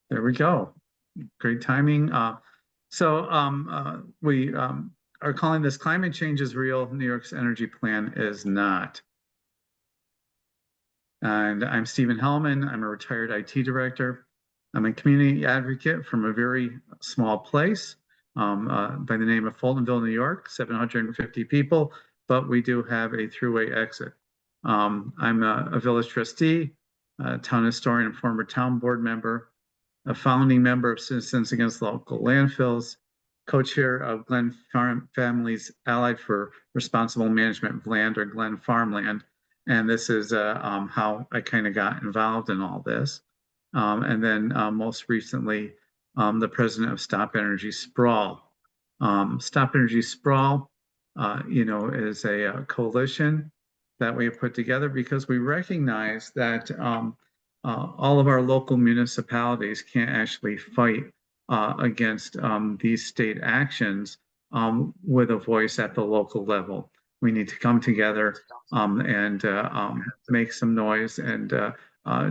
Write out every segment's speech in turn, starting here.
There we go. Great timing. We are calling this Climate Change is Real, New York's Energy Plan is Not. And I'm Stephen Helmin. I'm a retired IT director. I'm a community advocate from a very small place by the name of Fultonville, New York, 750 people, but we do have a throughway exit. I'm a village trustee, a town historian, and former town board member, a founding member of Citizens Against Local Landfills, co-chair of Glen Families Allied for Responsible Management of Land, or Glen Farmland. And this is how I kind of got involved in all this. And then most recently, the president of Stop Energy Sprawl. Stop Energy Sprawl, is a coalition that we have put together because we recognize that all of our local municipalities can't actually fight against these state actions with a voice at the local level. We need to come together and make some noise and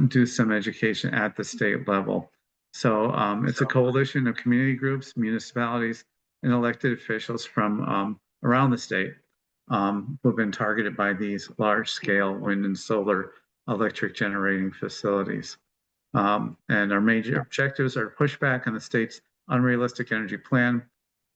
do some education at the state level. So it's a coalition of community groups, municipalities, and elected officials from around the state who've been targeted by these large-scale wind and solar electric generating facilities. And our major objectives are pushback on the state's unrealistic energy plan,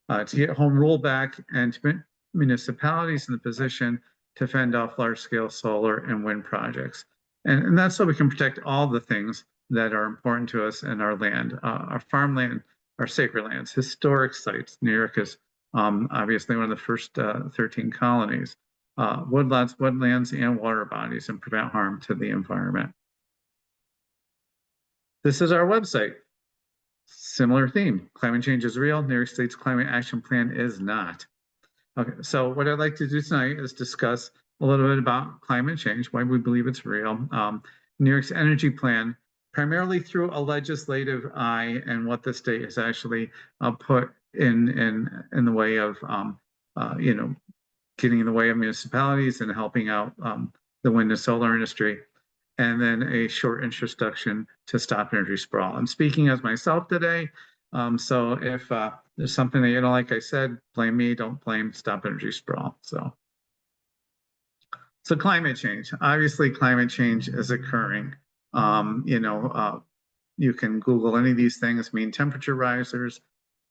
to get home rule back, and to put municipalities in the position to fend off large-scale solar and wind projects. And that's so we can protect all the things that are important to us in our land, our farmland, our sacred lands, historic sites. New York is obviously one of the first 13 colonies, woodlands, and water bodies, and prevent harm to the environment. This is our website. Similar theme. Climate change is real. New York State's climate action plan is not. Okay, so what I'd like to do tonight is discuss a little bit about climate change, why we believe it's real, New York's energy plan, primarily through a legislative eye, and what the state has actually put in the way of, getting in the way of municipalities and helping out the wind and solar industry. And then a short introduction to Stop Energy Sprawl. I'm speaking as myself today. So if there's something that you don't like I said, blame me, don't blame Stop Energy Sprawl. So climate change. Obviously, climate change is occurring. You can Google any of these things, mean temperature risers,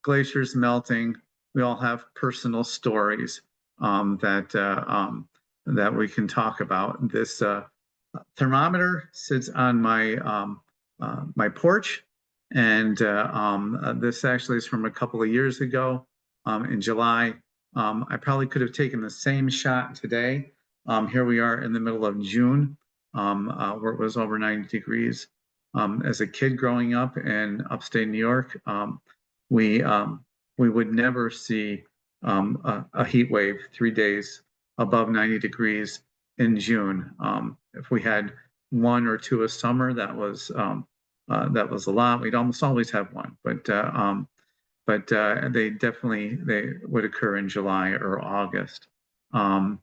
glaciers melting. We all have personal stories that we can talk about. This thermometer sits on my my porch, and this actually is from a couple of years ago in July. I probably could have taken the same shot today. Here we are in the middle of June, where it was over 90 degrees. As a kid growing up in upstate New York, we would never see a heat wave 3 days above 90 degrees in June. If we had one or two a summer, that was a lot. We'd almost always have one, but they would occur in July or August. And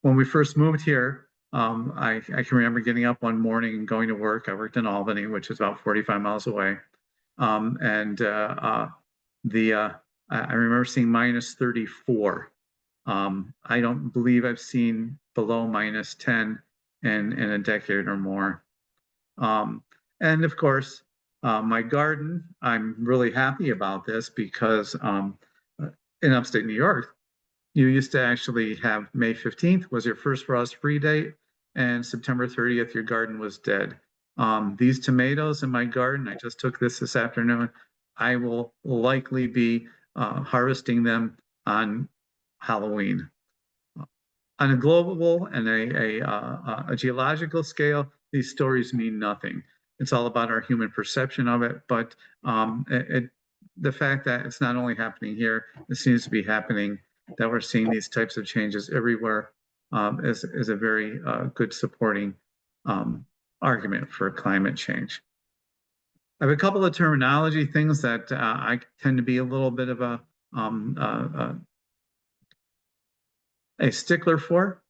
when we first moved here, I can remember getting up one morning and going to work. I worked in Albany, which is about 45 miles away, I remember seeing minus 34. I don't believe I've seen below minus 10 in a decade or more. And of course, my garden, I'm really happy about this because in upstate New York, you used to actually have May 15th was your first frost-free date, and September 30th, your garden was dead. These tomatoes in my garden, I just took this afternoon. I will likely be harvesting them on Halloween. On a global and a geological scale, these stories mean nothing. It's all about our human perception of it, but the fact that it's not only happening here, it seems to be happening, that we're seeing these types of changes everywhere, is a very good supporting argument for climate change. I have a couple of terminology things that I tend to be a little bit of a stickler for.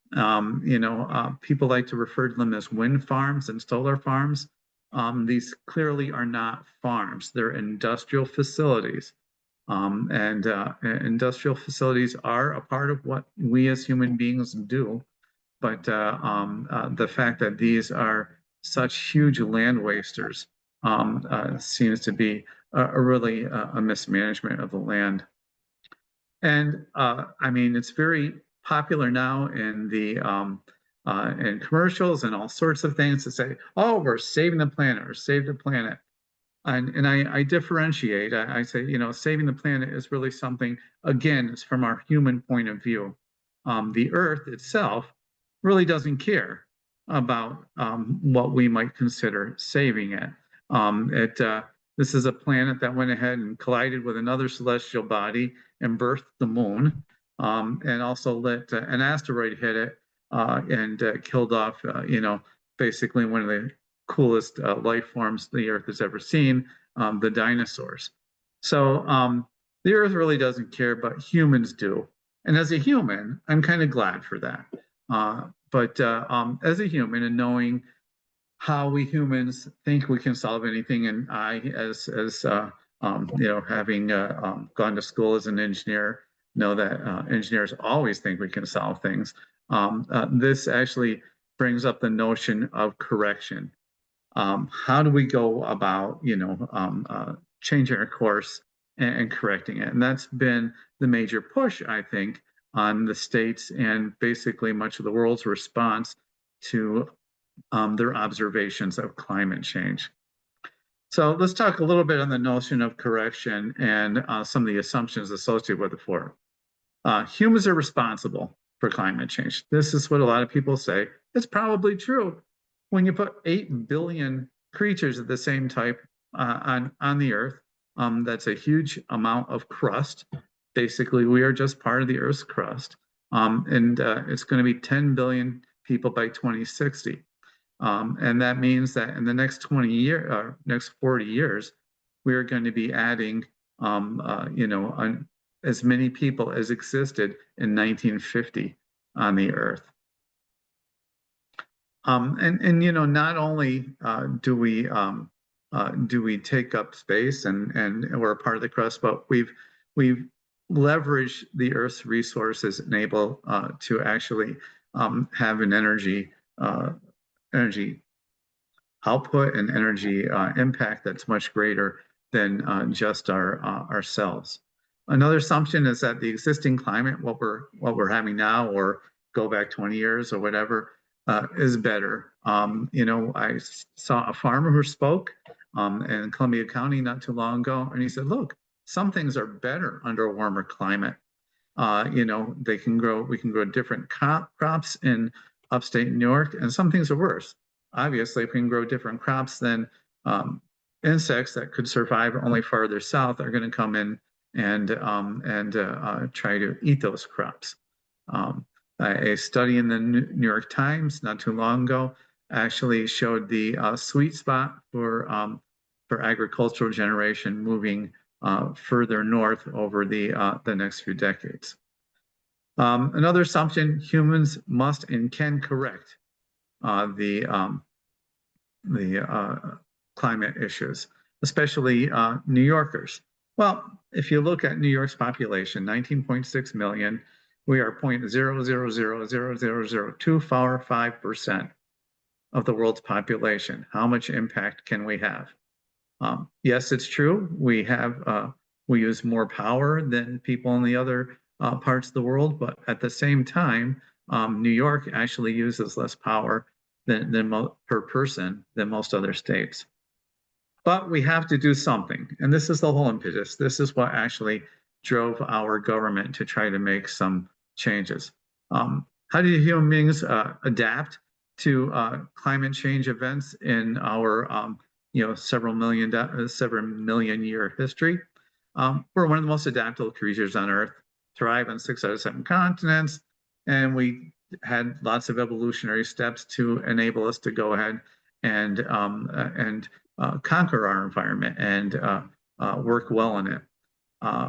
People like to refer to them as wind farms and solar farms. these clearly are not farms. They're industrial facilities. And industrial facilities are a part of what we as human beings do. But the fact that these are such huge land wasters seems to be really a mismanagement of the land. And I mean, it's very popular now in commercials and all sorts of things to say, "Oh, we're saving the planet or save the planet." And I differentiate. I say, you know, saving the planet is really something, again, it's from our human point of view. The Earth itself really doesn't care about what we might consider saving it. This is a planet that went ahead and collided with another celestial body and birthed the moon, and also let an asteroid hit it and killed off, you know, basically one of the coolest life forms the Earth has ever seen, the dinosaurs. So the Earth really doesn't care, but humans do. And as a human, I'm kind of glad for that. But as a human, and knowing how we humans think we can solve anything, and I, as you know, having gone to school as an engineer, know that engineers always think we can solve things. This actually brings up the notion of correction. How do we go about, you know, changing our course and correcting it? And that's been the major push, I think, on the states and basically much of the world's response to their observations of climate change. So let's talk a little bit on the notion of correction and some of the assumptions associated with it. Humans are responsible for climate change. This is what a lot of people say. It's probably true. When you put 8 billion creatures of the same type on the Earth, that's a huge amount of crust. Basically, we are just part of the Earth's crust. And it's going to be 10 billion people by 2060. And that means that in the next 20 years, next 40 years, we are going to be adding, you know, as many people as existed in 1950 on the Earth. And you know, not only do we take up space and we're a part of the crust, but we've leveraged the Earth's resources and able to actually have an energy output and energy impact that's much greater than just ourselves. Another assumption is that the existing climate, what we're having now, or go back 20 years or whatever, is better. You know, I saw a farmer who spoke in Columbia County not too long ago, and he said, "Look, some things are better under a warmer climate. You know, we can grow different crops in upstate New York, and some things are worse. Obviously, if we can grow different crops, then insects that could survive only farther south are going to come in and try to eat those crops." A study in the New York Times not too long ago actually showed the sweet spot for agricultural generation moving further north over the next few decades. Another assumption: humans must and can correct the climate issues, especially New Yorkers. Well, if you look at New York's population, 19.6 million, we are 0.000000245% of the world's population. How much impact can we have? Yes, it's true. We use more power than people in the other parts of the world, but at the same time, New York actually uses less power per person than most other states. But we have to do something, and this is the whole impetus. This is what actually drove our government to try to make some changes. How do human beings adapt to climate change events in our you know, several million year history? We're one of the most adaptable creatures on Earth, thrive on 6 out of 7 continents, and we had lots of evolutionary steps to enable us to go ahead and conquer our environment and work well in it.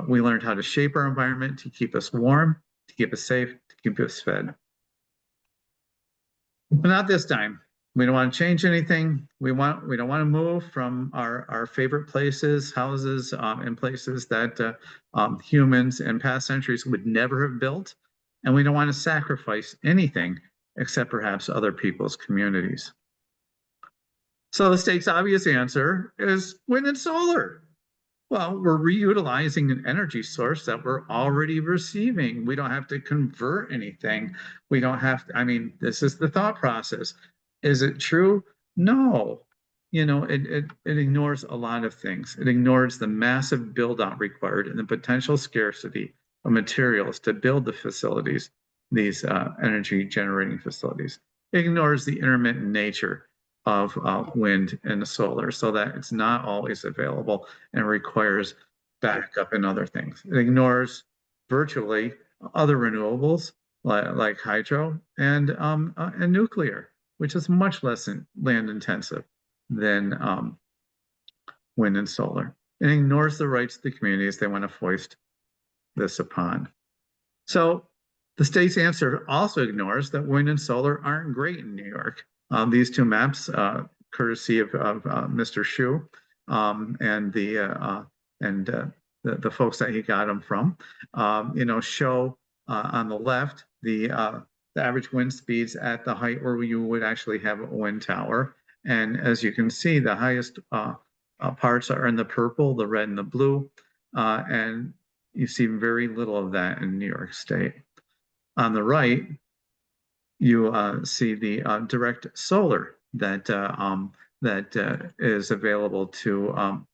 We learned how to shape our environment to keep us warm, to keep us safe, to keep us fed. But not this time. We don't want to change anything. We don't want to move from our favorite places, houses, and places that humans in past centuries would never have built. And we don't want to sacrifice anything except perhaps other people's communities. So the state's obvious answer is wind and solar. Well, we're reutilizing an energy source that we're already receiving. We don't have to convert anything. We don't have to, I mean, this is the thought process. Is it true? No. You know, it ignores a lot of things. It ignores the massive build out required and the potential scarcity of materials to build the facilities, these energy generating facilities. It ignores the intermittent nature of wind and solar so that it's not always available and requires backup and other things. It ignores virtually other renewables like hydro and nuclear, which is much less land intensive than wind and solar. It ignores the rights of the communities they want to foist this upon. So the state's answer also ignores that wind and solar aren't great in New York. These two maps, courtesy of Mr. Shu and the folks that he got them from, you know, show on the left the average wind speeds at the height where you would actually have a wind tower. And as you can see, the highest parts are in the purple, the red, and the blue, and you see very little of that in New York State. On the right, you see the direct solar that is available to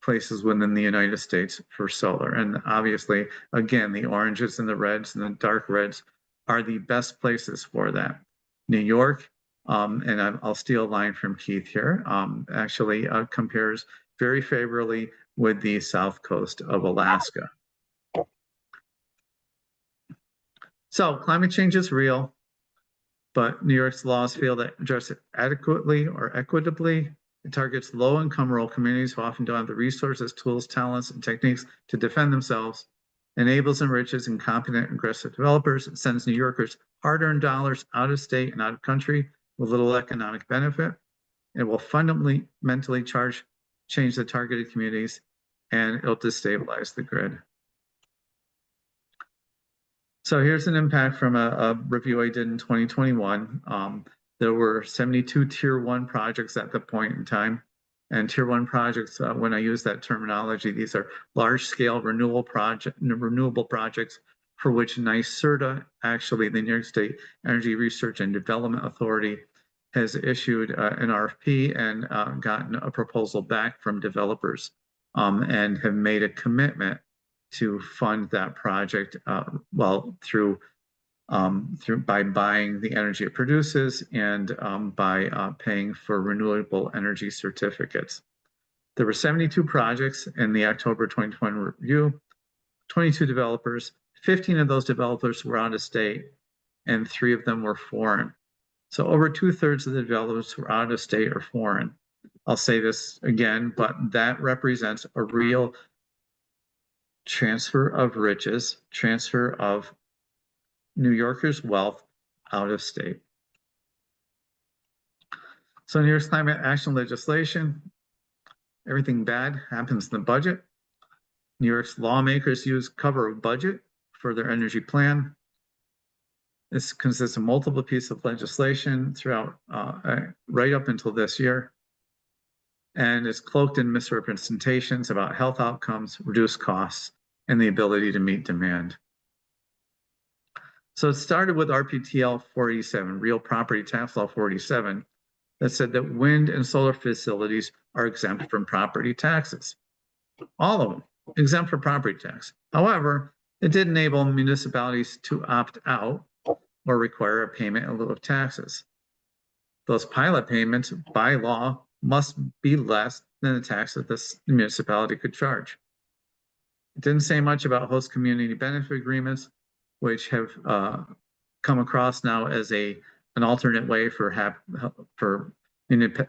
places within the United States for solar. And obviously, again, the oranges and the reds and the dark reds are the best places for that. New York, and I'll steal a line from Keith here, actually compares very favorably with the south coast of Alaska. So climate change is real, but New York's laws fail to address it adequately or equitably. It targets low-income rural communities who often don't have the resources, tools, talents, and techniques to defend themselves, enables, enriches incompetent, aggressive developers, it sends New Yorkers hard-earned dollars out of state and out of country with little economic benefit. It will fundamentally change the targeted communities, and it'll destabilize the grid. So here's an impact from a review I did in 2021. There were 72 tier 1 projects at the point in time. And tier 1 projects, when I use that terminology, these are large scale renewable projects for which NYSERDA, actually the New York State Energy Research and Development Authority, has issued an RFP and gotten a proposal back from developers and have made a commitment to fund that project by buying the energy it produces and by paying for renewable energy certificates. There were 72 projects in the October 2020 review, 22 developers, 15 of those developers were out of state and 3 of them were foreign. So over 2/3 of the developers were out of state or foreign. I'll say this again, but that represents a real transfer of riches, transfer of New Yorkers' wealth out of state. So New York's climate action legislation, everything bad happens in the budget. New York's lawmakers use cover of budget for their energy plan. This consists of multiple pieces of legislation throughout, right up until this year. And it's cloaked in misrepresentations about health outcomes, reduced costs, and the ability to meet demand. So it started with RPTL 487, Real Property Tax Law 487, that said that wind and solar facilities are exempt from property taxes. All of them exempt from property tax. However, it did enable municipalities to opt out or require a payment in lieu of taxes. Those pilot payments, by law, must be less than the tax that this municipality could charge. It didn't say much about host community benefit agreements, which have come across now as an alternate way for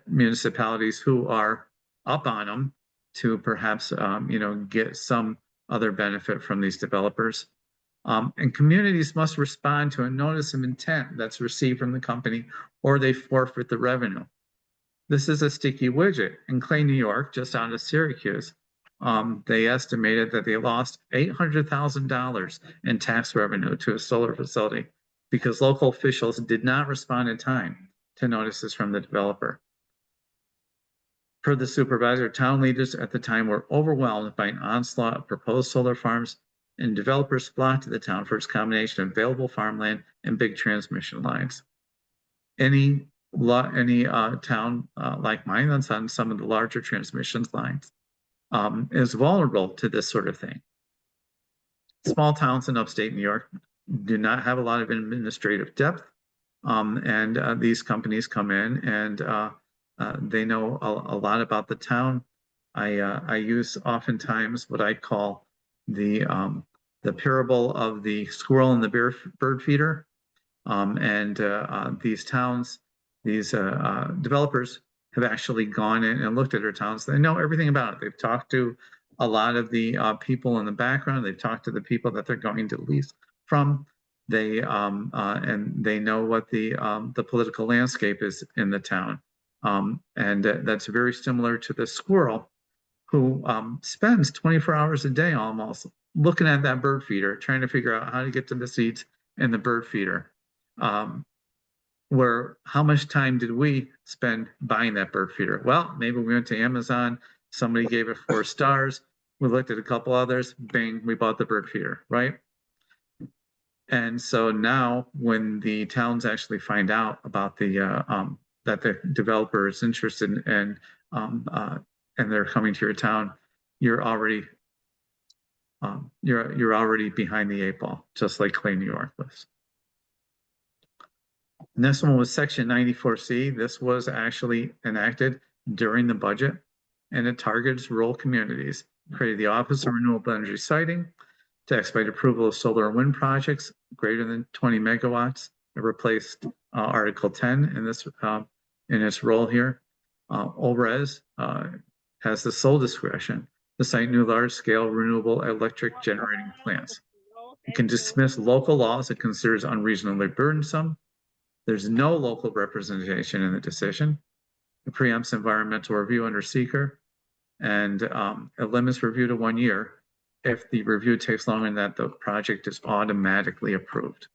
municipalities who are up on them to perhaps get some other benefit from these developers. And communities must respond to a notice of intent that's received from the company, or they forfeit the revenue. This is a sticky widget. In Clay, New York, just out of Syracuse, they estimated that they lost $800,000 in tax revenue to a solar facility because local officials did not respond in time to notices from the developer. Per the supervisor, town leaders at the time were overwhelmed by an onslaught of proposed solar farms, and developers flocked to the town for its combination of available farmland and big transmission lines. Any town like mine that's on some of the larger transmission lines is vulnerable to this sort of thing. Small towns in upstate New York do not have a lot of administrative depth, and these companies come in and they know a lot about the town. I use oftentimes what I call the parable of the squirrel and the bird feeder. These towns, these developers have actually gone in and looked at our towns. They know everything about it. They've talked to a lot of the people in the background. They've talked to the people that they're going to lease from. They and they know what the political landscape is in the town. That's very similar to the squirrel who spends 24 hours a day almost looking at that bird feeder, trying to figure out how to get to the seeds in the bird feeder. Where how much time did we spend buying that bird feeder? Well, maybe we went to Amazon, somebody gave it 4 stars, we looked at a couple others, bang, we bought the bird feeder, right? And so now when the towns actually find out about the that the developer is interested in and they're coming to your town, you're already behind the 8 ball, just like Clay, New York was. And this one was Section 94C. This was actually enacted during the budget, and it targets rural communities. Created the Office of Renewable Energy Siting to expedite approval of solar and wind projects greater than 20 megawatts. It replaced Article 10 in this in its role here. ORES has the sole discretion to cite new large-scale renewable electric generating plants. It can dismiss local laws it considers unreasonably burdensome. There's no local representation in the decision. It preempts environmental review under seeker, and it limits review to 1 year if the review takes longer than that, the project is automatically approved.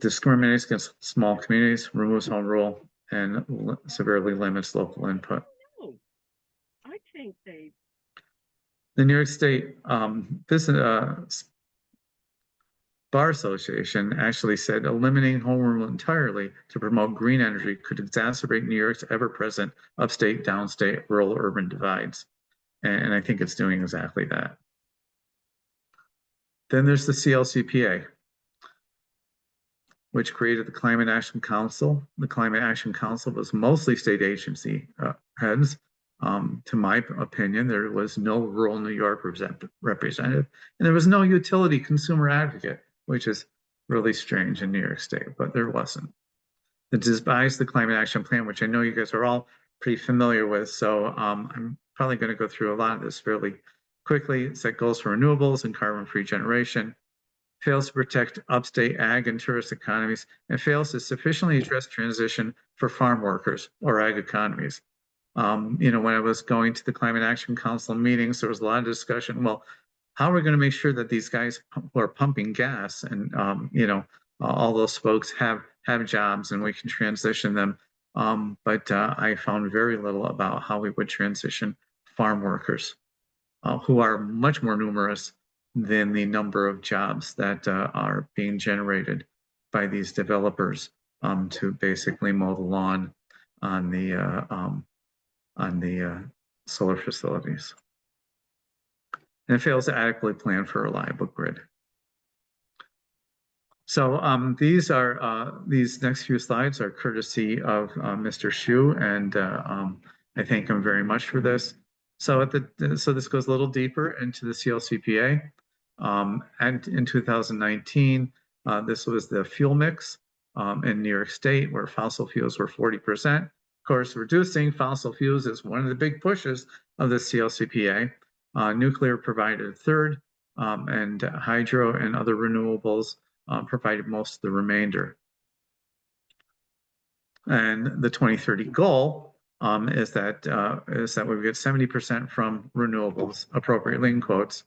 Discriminates against small communities, removes home rule, and severely limits local input. I think they. The New York State Business Bar Association actually said eliminating home rule entirely to promote green energy could exacerbate New York's ever-present upstate, downstate, rural, urban divides. And I think it's doing exactly that. Then there's the CLCPA, which created the Climate Action Council. The Climate Action Council was mostly state agency heads. To my opinion, there was no rural New York representative, and there was no utility consumer advocate, which is really strange in New York State, but there wasn't. It devised the Climate Action Plan, which I know you guys are all pretty familiar with, so I'm probably going to go through a lot of this fairly quickly. It set goals for renewables and carbon-free generation, fails to protect upstate ag and tourist economies, and fails to sufficiently address transition for farm workers or ag economies. You know, when I was going to the Climate Action Council meetings, there was a lot of discussion. Well, how are we going to make sure that these guys who are pumping gas and you know, all those folks have jobs and we can transition them? But I found very little about how we would transition farm workers, who are much more numerous than the number of jobs that are being generated by these developers to basically mow the lawn on the solar facilities. And it fails to adequately plan for a reliable grid. So these next few slides are courtesy of Mr. Hsu, and I thank him very much for this. So so this goes a little deeper into the CLCPA. And in 2019, this was the fuel mix in New York State, where fossil fuels were 40%. Of course, reducing fossil fuels is one of the big pushes of the CLCPA. Nuclear provided a third, and hydro and other renewables provided most of the remainder. And the 2030 goal is that we get 70% from renewables, appropriately in quotes.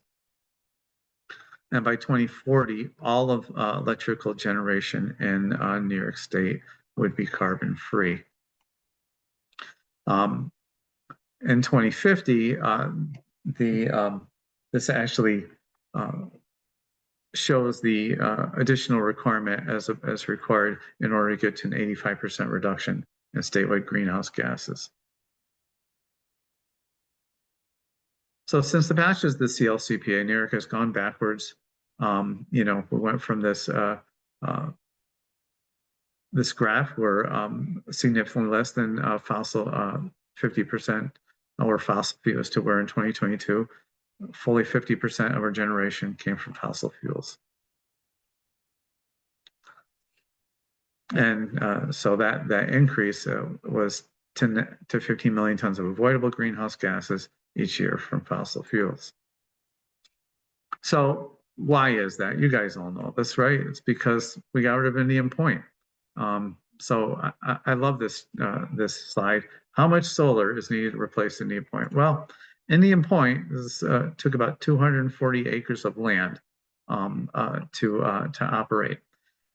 And by 2040, all of electrical generation in New York State would be carbon free. In 2050, this actually shows the additional requirement as required in order to get to an 85% reduction in statewide greenhouse gases. So since the passage of the CLCPA, New York has gone backwards. We went from this this graph where significantly less than fossil 50% or fossil fuels to where in 2022, fully 50% of our generation came from fossil fuels. And so that increase was 10 to 15 million tons of avoidable greenhouse gases each year from fossil fuels. So why is that? You guys all know this, right? It's because we got rid of Indian Point. So I love this slide. How much solar is needed to replace Indian Point? Well, Indian Point took about 240 acres of land to operate.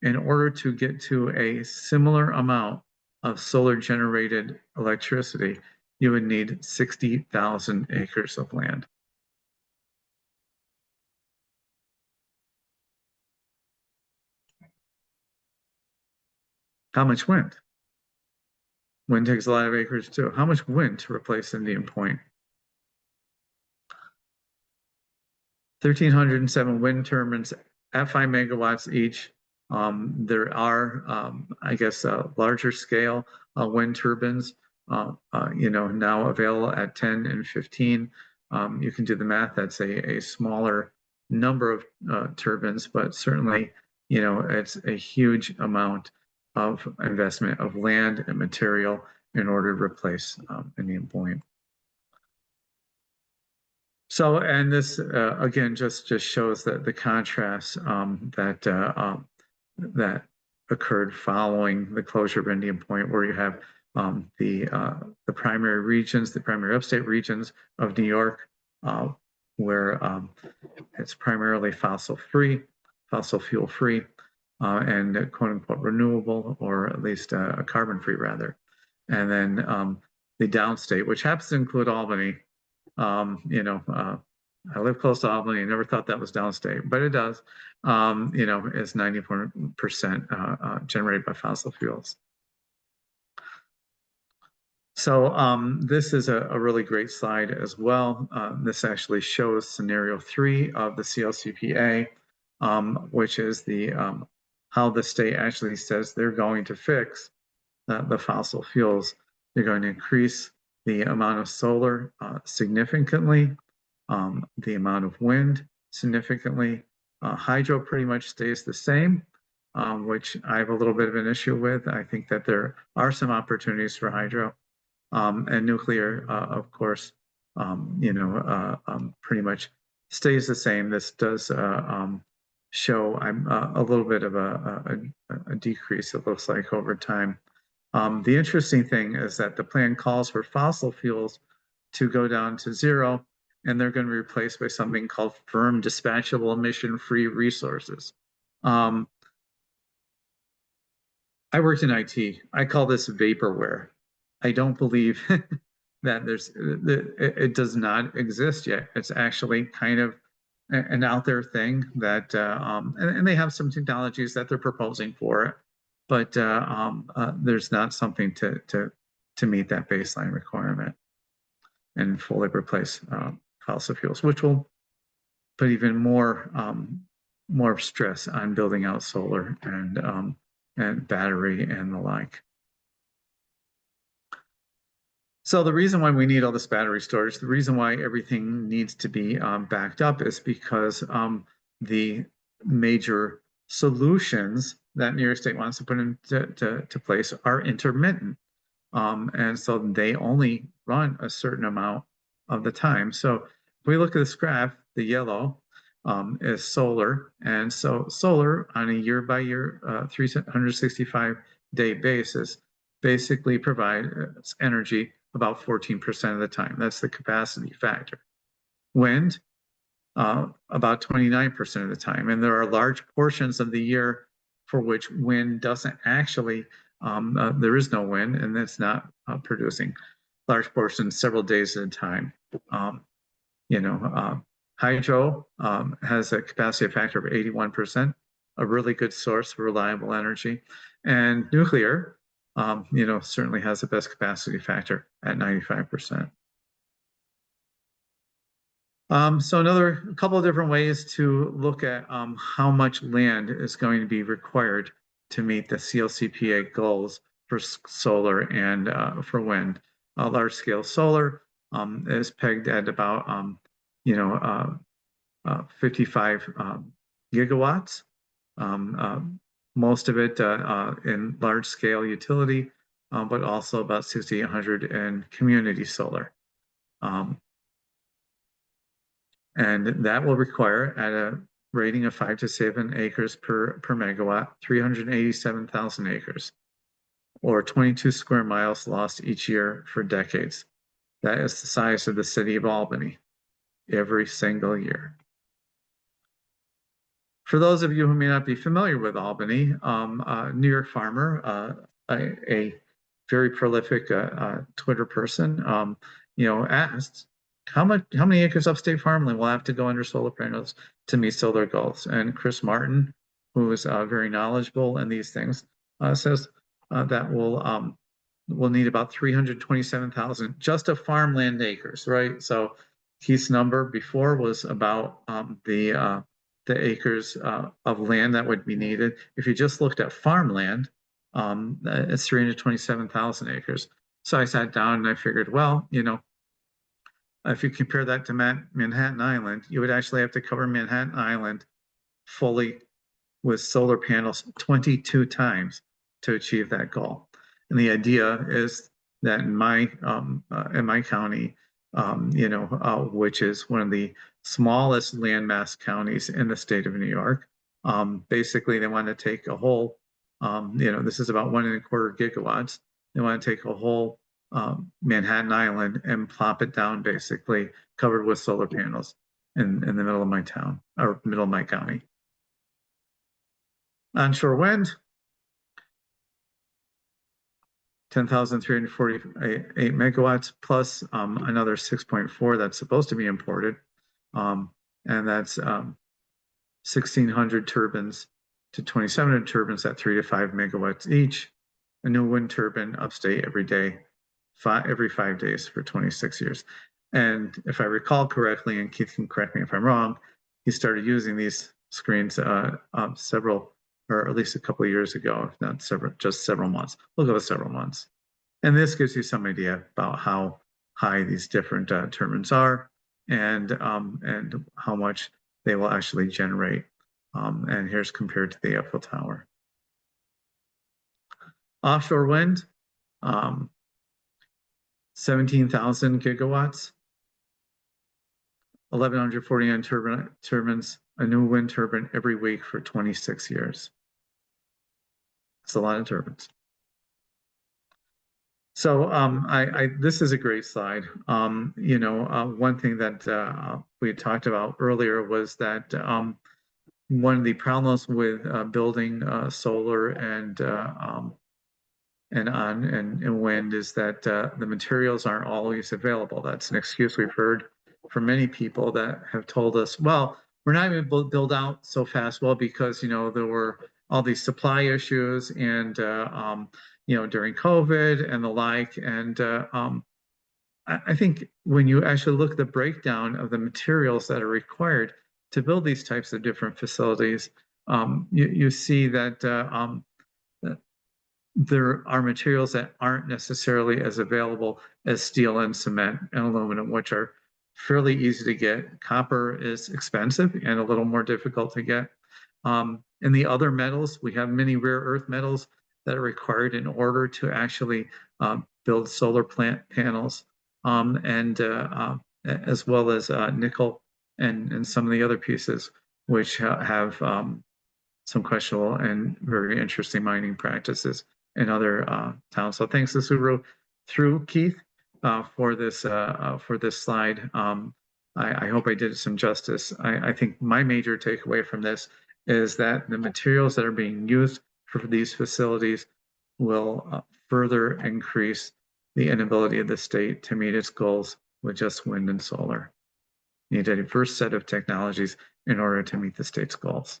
In order to get to a similar amount of solar generated electricity, you would need 60,000 acres of land. How much wind? Wind takes a lot of acres too. How much wind to replace Indian Point? 1,307 wind turbines at 5 megawatts each. There are, I guess, larger scale wind turbines, now available at 10 and 15. You can do the math. That's a smaller number of turbines, but certainly, it's a huge amount of investment of land and material in order to replace Indian Point. So, and this again just shows that the contrast that occurred following the closure of Indian Point, where you have the primary regions, the primary upstate regions of New York, where it's primarily fossil fuel free, and quote unquote renewable, or at least carbon free rather. And then the downstate, which happens to include Albany. I live close to Albany. I never thought that was downstate, but it does. Is 94% generated by fossil fuels. So this is a really great slide as well. This actually shows scenario 3 of the CLCPA, which is how the state actually says they're going to fix the fossil fuels. They're going to increase the amount of solar significantly, the amount of wind significantly. Hydro pretty much stays the same, which I have a little bit of an issue with. I think that there are some opportunities for hydro, and nuclear, of course, pretty much stays the same. This does show a little bit of a decrease, it looks like, over time. The interesting thing is that the plan calls for fossil fuels to go down to 0, and they're going to be replaced by something called firm dispatchable emission-free resources. I worked in IT. I call this vaporware. I don't believe that it does not exist yet. It's actually kind of an out there thing that, and they have some technologies that they're proposing for it, but there's not something to meet that baseline requirement and fully replace fossil fuels, which will put even more stress on building out solar and battery and the like. So the reason why we need all this battery storage, the reason why everything needs to be backed up, is because the major solutions that New York State wants to put into place are intermittent. And so they only run a certain amount of the time. So if we look at this graph, the yellow, is solar. And so solar on a year by year, 365-day basis basically provides energy about 14% of the time. That's the capacity factor. Wind, about 29% of the time. And there are large portions of the year for which wind doesn't actually, there is no wind and it's not producing large portions several days at a time. Hydro has a capacity factor of 81%, a really good source of reliable energy. And nuclear, certainly has the best capacity factor at 95%. So a couple of different ways to look at how much land is going to be required to meet the CLCPA goals for solar and for wind. Large scale solar is pegged at about 55 gigawatts. Most of it in large scale utility, but also about 6,800 in community solar. And that will require, at a rating of 5 to 7 acres per megawatt, 387,000 acres, or 22 square miles lost each year for decades. That is the size of the city of Albany every single year. For those of you who may not be familiar with Albany, a New York farmer, a very prolific Twitter person, asked, how many acres upstate farmland will have to go under solar panels to meet solar goals? And Chris Martin, who is very knowledgeable in these things, says that we'll need about 327,000 just of farmland acres, right? So his number before was about the acres of land that would be needed. If you just looked at farmland, it's 327,000 acres. So I sat down and I figured, well, if you compare that to Manhattan Island, you would actually have to cover Manhattan Island fully with solar panels 22 times to achieve that goal. And the idea is that in my county, which is one of the smallest landmass counties in the state of New York, basically they want to take a whole, this is about 1.25 gigawatts. They want to take a whole Manhattan Island and plop it down, basically covered with solar panels in the middle of my town, or middle of my county. Onshore wind, 10,348 megawatts plus another 6.4 that's supposed to be imported. And that's 1,600 turbines to 2,700 turbines at 3 to 5 megawatts each. A new wind turbine upstate every day, every 5 days for 26 years. And if I recall correctly, and Keith can correct me if I'm wrong, he started using these screens several, or at least a couple of years ago, if not just several months. We'll go with several months. And this gives you some idea about how high these different turbines are and how much they will actually generate. And here's compared to the Eiffel Tower. Offshore wind, 17,000 gigawatts, 1,149 turbines, a new wind turbine every week for 26 years. It's a lot of turbines. So this is a great slide. One thing that we talked about earlier was that one of the problems with building solar and wind is that the materials aren't always available. That's an excuse we've heard from many people that have told us, well, we're not even able to build out so fast. Well, because there were all these supply issues and during COVID and the like. And I think when you actually look at the breakdown of the materials that are required to build these types of different facilities, you see that there are materials that aren't necessarily as available as steel and cement and aluminum, which are fairly easy to get. Copper is expensive and a little more difficult to get. In the other metals, we have many rare earth metals that are required in order to actually build solar plant panels, and as well as nickel and some of the other pieces, which have some questionable and very interesting mining practices in other towns. So thanks to Subaru through Keith for this slide. I hope I did some justice. I think my major takeaway from this is that the materials that are being used for these facilities will further increase the inability of the state to meet its goals with just wind and solar. You need a diverse set of technologies in order to meet the state's goals.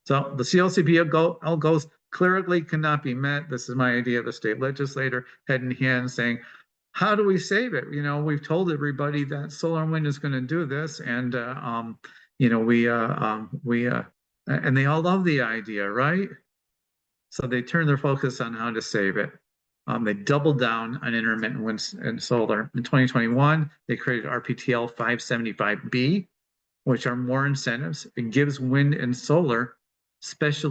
So the CLCPL goals clearly cannot be met. This is my idea of a state legislator head in hand saying, how do we save it? You know, we've told everybody that solar and wind is going to do this, and you know, and they all love the idea, right? So they turn their focus on how to save it. They doubled down on intermittent wind and solar. In 2021, they created RPTL 575B, which are more incentives. It gives wind and solar special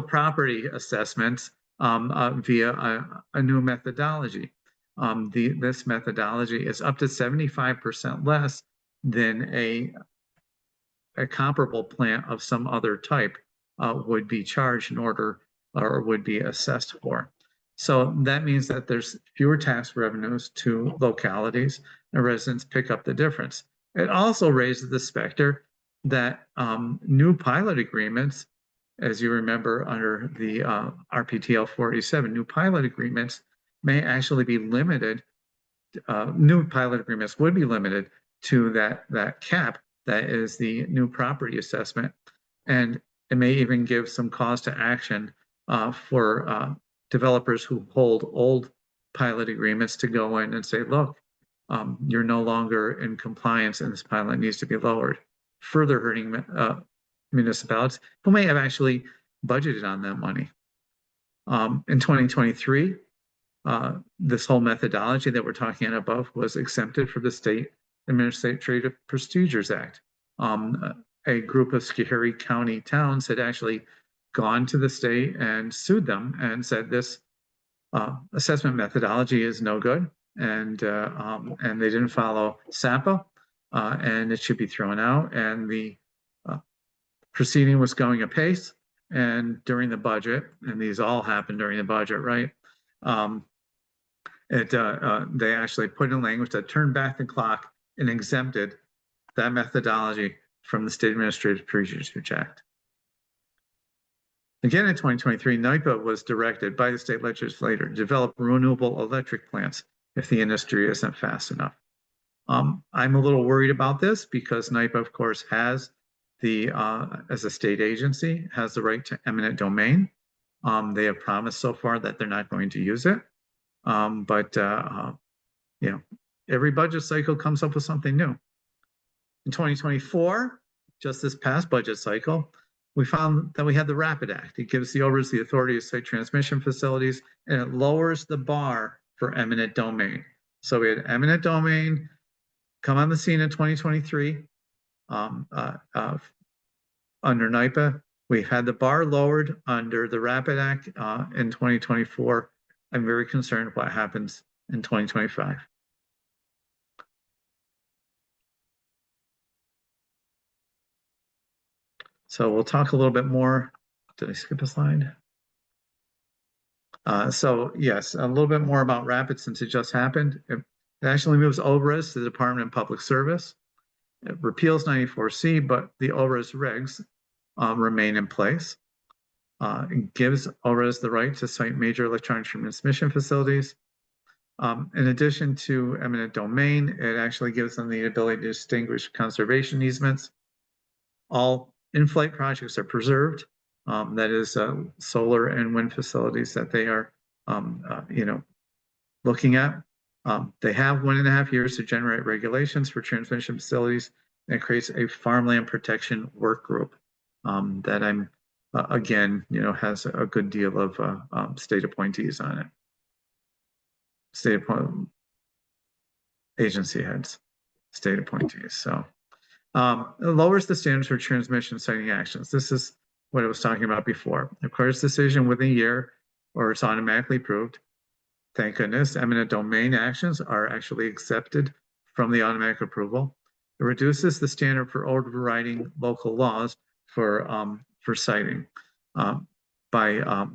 property assessments via a new methodology. This methodology is up to 75% less than a comparable plant of some other type would be charged in order or would be assessed for. So that means that there's fewer tax revenues to localities and residents pick up the difference. It also raises the specter that new pilot agreements, as you remember under the RPTL 487, new pilot agreements may actually be limited. New pilot agreements would be limited to that cap that is the new property assessment, and it may even give some cause to action for developers who hold old pilot agreements to go in and say, look, you're no longer in compliance and this pilot needs to be lowered, further hurting municipalities who may have actually budgeted on that money. In 2023, this whole methodology that we're talking above was exempted from the State Administrative Procedures Act. A group of Schoharie County towns had actually gone to the state and sued them and said this assessment methodology is no good, and they didn't follow SAPA, and it should be thrown out. And the proceeding was going apace, and during the budget, and these all happened during the budget, right? They actually put in language that turned back the clock and exempted that methodology from the State Administrative Procedures Act. Again, in 2023, NYPA was directed by the state legislature to develop renewable electric plants if the industry isn't fast enough. I'm a little worried about this because NYPA, of course, has as a state agency, has the right to eminent domain. They have promised so far that they're not going to use it. But you know, every budget cycle comes up with something new. In 2024, just this past budget cycle, we found that we had the RAPID Act. It gives the ORAs the authority to site transmission facilities, and it lowers the bar for eminent domain. So we had eminent domain come on the scene in 2023 under NYPA. We've had the bar lowered under the RAPID Act in 2024. I'm very concerned what happens in 2025. So we'll talk a little bit more. Did I skip a slide? So yes, a little bit more about RAPID since it just happened. It actually moves OBRAs to the Department of Public Service. It repeals 94C, but the OBRAs regs remain in place. It gives OBRAs the right to site major electronic transmission facilities. In addition to eminent domain, it actually gives them the ability to distinguish conservation easements. All in-flight projects are preserved. That is solar and wind facilities that they are, you know, looking at. They have 1.5 years to generate regulations for transmission facilities, and it creates a farmland protection work group that I'm, again, you know, has a good deal of state appointees on it. State agency heads, state appointees. So it lowers the standards for transmission siting actions. This is what I was talking about before. It requires decision within a year or it's automatically approved. Thank goodness, eminent domain actions are actually accepted from the automatic approval. It reduces the standard for overriding local laws for siting by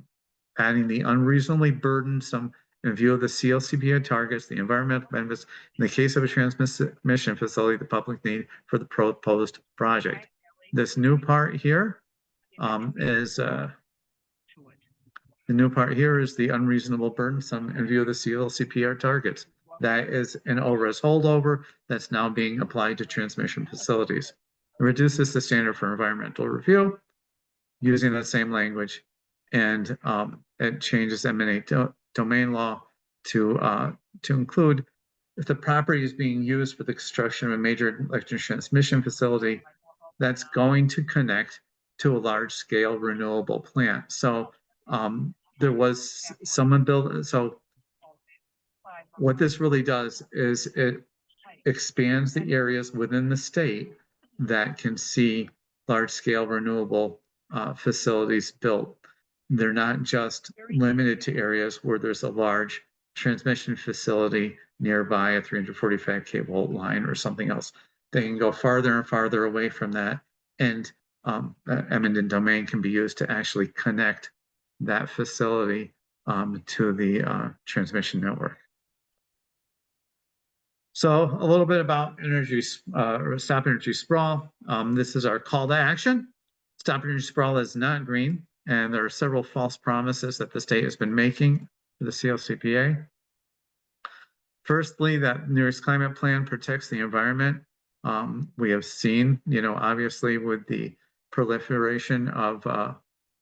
adding the unreasonably burdensome in view of the CLCPA targets, the environmental benefits, in the case of a transmission facility, the public need for the proposed project. This new part here is the new part here is the unreasonable burdensome in view of the CLCPR targets. That is an ORAS holdover that's now being applied to transmission facilities. It reduces the standard for environmental review using that same language, and it changes eminent domain law to include if the property is being used for the construction of a major electric transmission facility that's going to connect to a large-scale renewable plant. So there was someone built. So what this really does is it expands the areas within the state that can see large-scale renewable facilities built. They're not just limited to areas where there's a large transmission facility nearby, a 345 kV line or something else. They can go farther and farther away from that, and eminent domain can be used to actually connect that facility to the transmission network. So a little bit about Stop Energy Sprawl. This is our call to action. Stop Energy Sprawl is not green, and there are several false promises that the state has been making to the CLCPA. Firstly, that New York's climate plan protects the environment. We have seen, obviously with the proliferation of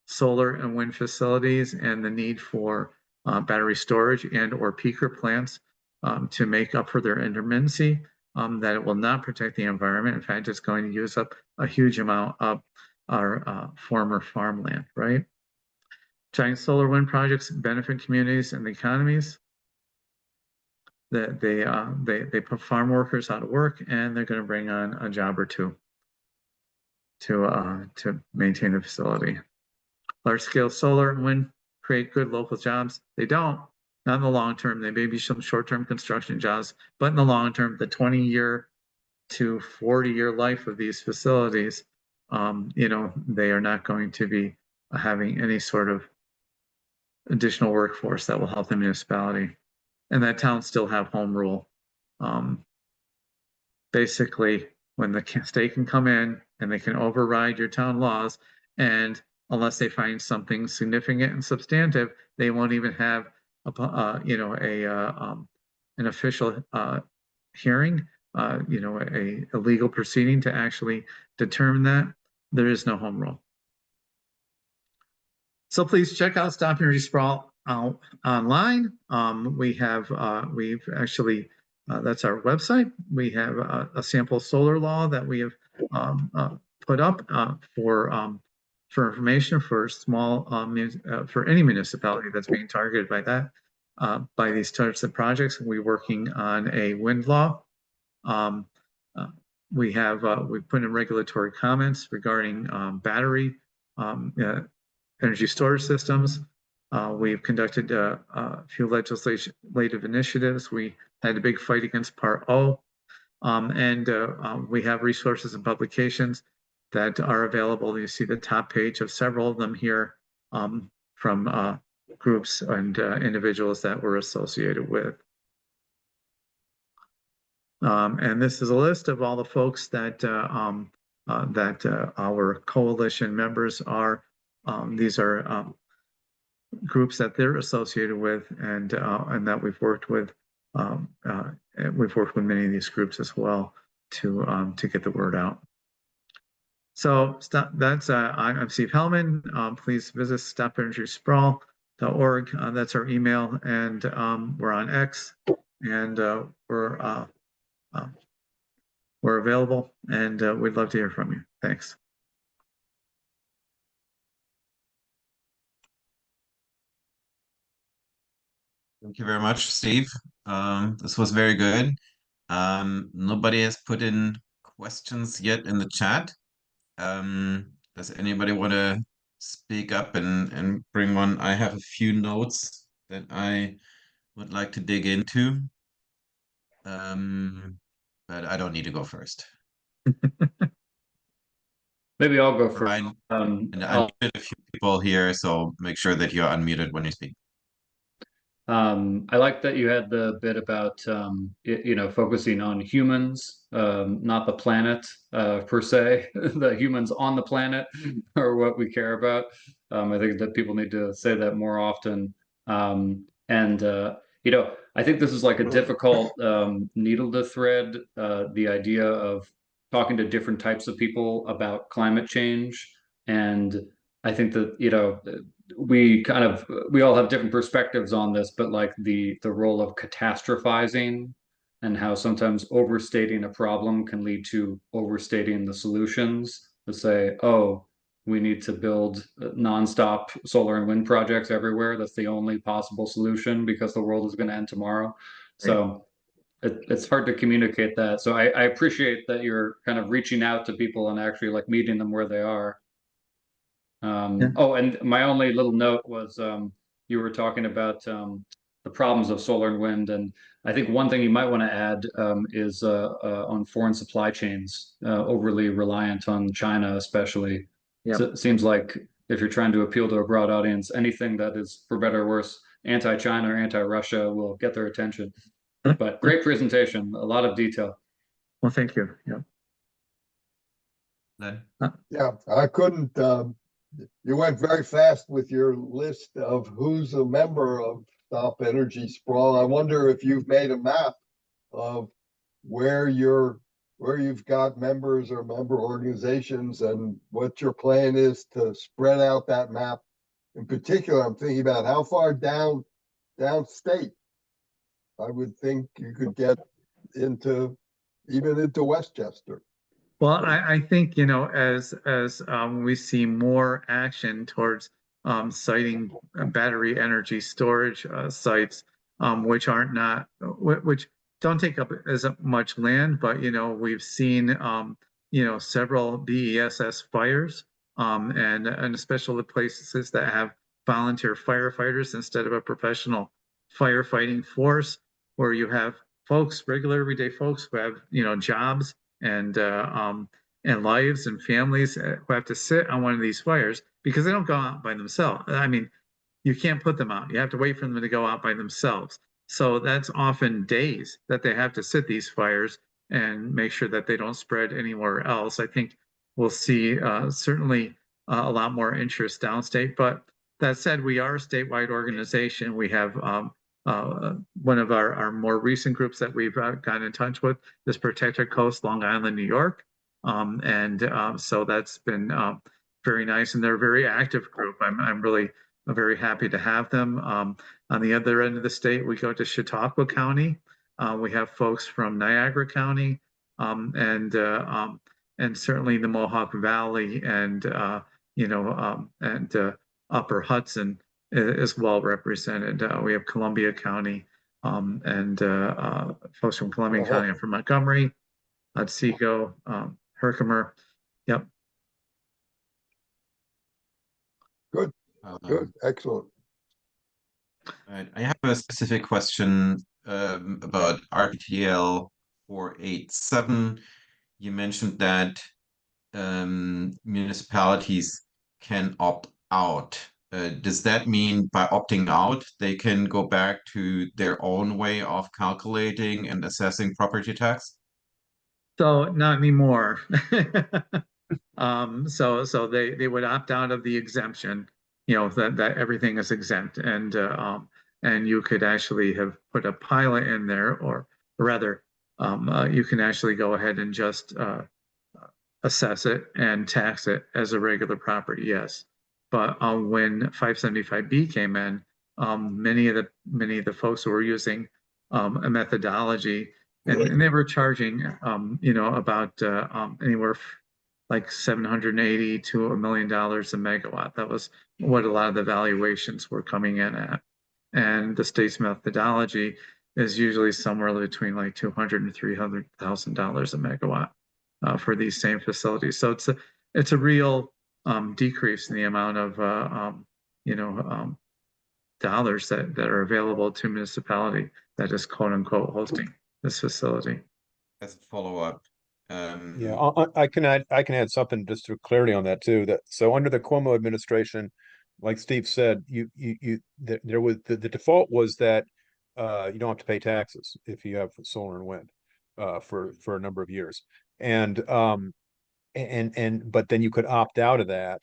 solar and wind facilities and the need for battery storage and or peaker plants to make up for their intermittency, that it will not protect the environment. In fact, it's going to use up a huge amount of our former farmland, right? Giant solar wind projects benefit communities and the economies. That they put farm workers out of work, and they're going to bring on a job or two to maintain the facility. Large scale solar and wind create good local jobs. They don't, not in the long term. They may be some short term construction jobs, but in the long term, the 20-year to 40-year life of these facilities, they are not going to be having any sort of additional workforce that will help the municipality. And that town still have home rule. Basically, when the state can come in and they can override your town laws, and unless they find something significant and substantive, they won't even have an official hearing, a legal proceeding to actually determine that. There is no home rule. So please check out Stop Energy Sprawl online. We've actually, that's our website. We have a sample solar law that we have put up for information for for any municipality that's being targeted by that, by these types of projects. We're working on a wind law. We've put in regulatory comments regarding battery energy storage systems. We've conducted a few legislative initiatives. We had a big fight against Part O, and we have resources and publications that are available. You see the top page of several of them here from groups and individuals that we're associated with. And this is a list of all the folks that our coalition members are. These are groups that they're associated with, and that we've worked with. We've worked with many of these groups as well to get the word out. So I'm Steve Helmin. Please visit stopenergysprawl.org. That's our email, and we're on X, and we're available, and we'd love to hear from you. Thanks. Thank you very much, Steve. This was very good. Nobody has put in questions yet in the chat. Does anybody want to speak up and bring one? I have a few notes that I would like to dig into. but I don't need to go first. Maybe I'll go first. Ryan, and I muted a few people here, so make sure that you're unmuted when you speak. I like that you had the bit about focusing on humans, not the planet per se. The humans on the planet are what we care about. I think that people need to say that more often. And I think this is like a difficult needle to thread. The idea of talking to different types of people about climate change, and I think that we all have different perspectives on this, but like the role of catastrophizing and how sometimes overstating a problem can lead to overstating the solutions. To say, oh, we need to build nonstop solar and wind projects everywhere. That's the only possible solution because the world is going to end tomorrow. So it's hard to communicate that. So I appreciate that you're kind of reaching out to people and actually like meeting them where they are. Yeah. Oh, and my only little note was you were talking about the problems of solar and wind, and I think one thing you might want to add is on foreign supply chains, overly reliant on China, especially. Yeah. So it seems like if you're trying to appeal to a broad audience, anything that is, for better or worse, anti-China or anti-Russia will get their attention. But great presentation, a lot of detail. Well, thank you. Yeah. Len? Yeah, I couldn't, you went very fast with your list of who's a member of Stop Energy Sprawl. I wonder if you've made a map of where you've got members or member organizations and what your plan is to spread out that map. In particular, I'm thinking about how far downstate. I would think you could get even into Westchester. Well, I think, as we see more action towards siting battery energy storage sites, which which don't take up as much land, but we've seen several BESS fires, and especially the places that have volunteer firefighters instead of a professional firefighting force, where you have folks, regular everyday folks who have jobs and lives and families who have to sit on one of these fires because they don't go out by themselves. I mean, you can't put them out. You have to wait for them to go out by themselves. So that's often days that they have to sit these fires and make sure that they don't spread anywhere else. I think we'll see certainly a lot more interest downstate. But that said, we are a statewide organization. We have one of our more recent groups that we've gotten in touch with is Protect Our Coast, Long Island, New York. So that's been very nice, and they're a very active group. I'm really very happy to have them. On the other end of the state, we go to Chautauqua County. We have folks from Niagara County, and certainly the Mohawk Valley, and Upper Hudson is well represented. We have Columbia County, and folks from Columbia County and from Montgomery, Otsego, Herkimer. Yep. Good, excellent. Right. I have a specific question about RTL 487. You mentioned that municipalities can opt out. Does that mean by opting out, they can go back to their own way of calculating and assessing property tax? So not anymore. So they would opt out of the exemption, that everything is exempt, and you could actually have put a pilot in there, or rather, you can actually go ahead and just assess it and tax it as a regular property, yes. But when 575B came in, many of the folks who were using a methodology, and they were charging about anywhere like $780 to $1 million a megawatt. That was what a lot of the valuations were coming in at. And the state's methodology is usually somewhere between like $200,000 and $300,000 a megawatt for these same facilities. So it's a real decrease in the amount of dollars that are available to municipality that is quote unquote hosting this facility. as a follow-up. Yeah, I can add something just for clarity on that too. That so under the Cuomo administration, like Steve said, there was the default was that you don't have to pay taxes if you have solar and wind for a number of years. And but then you could opt out of that.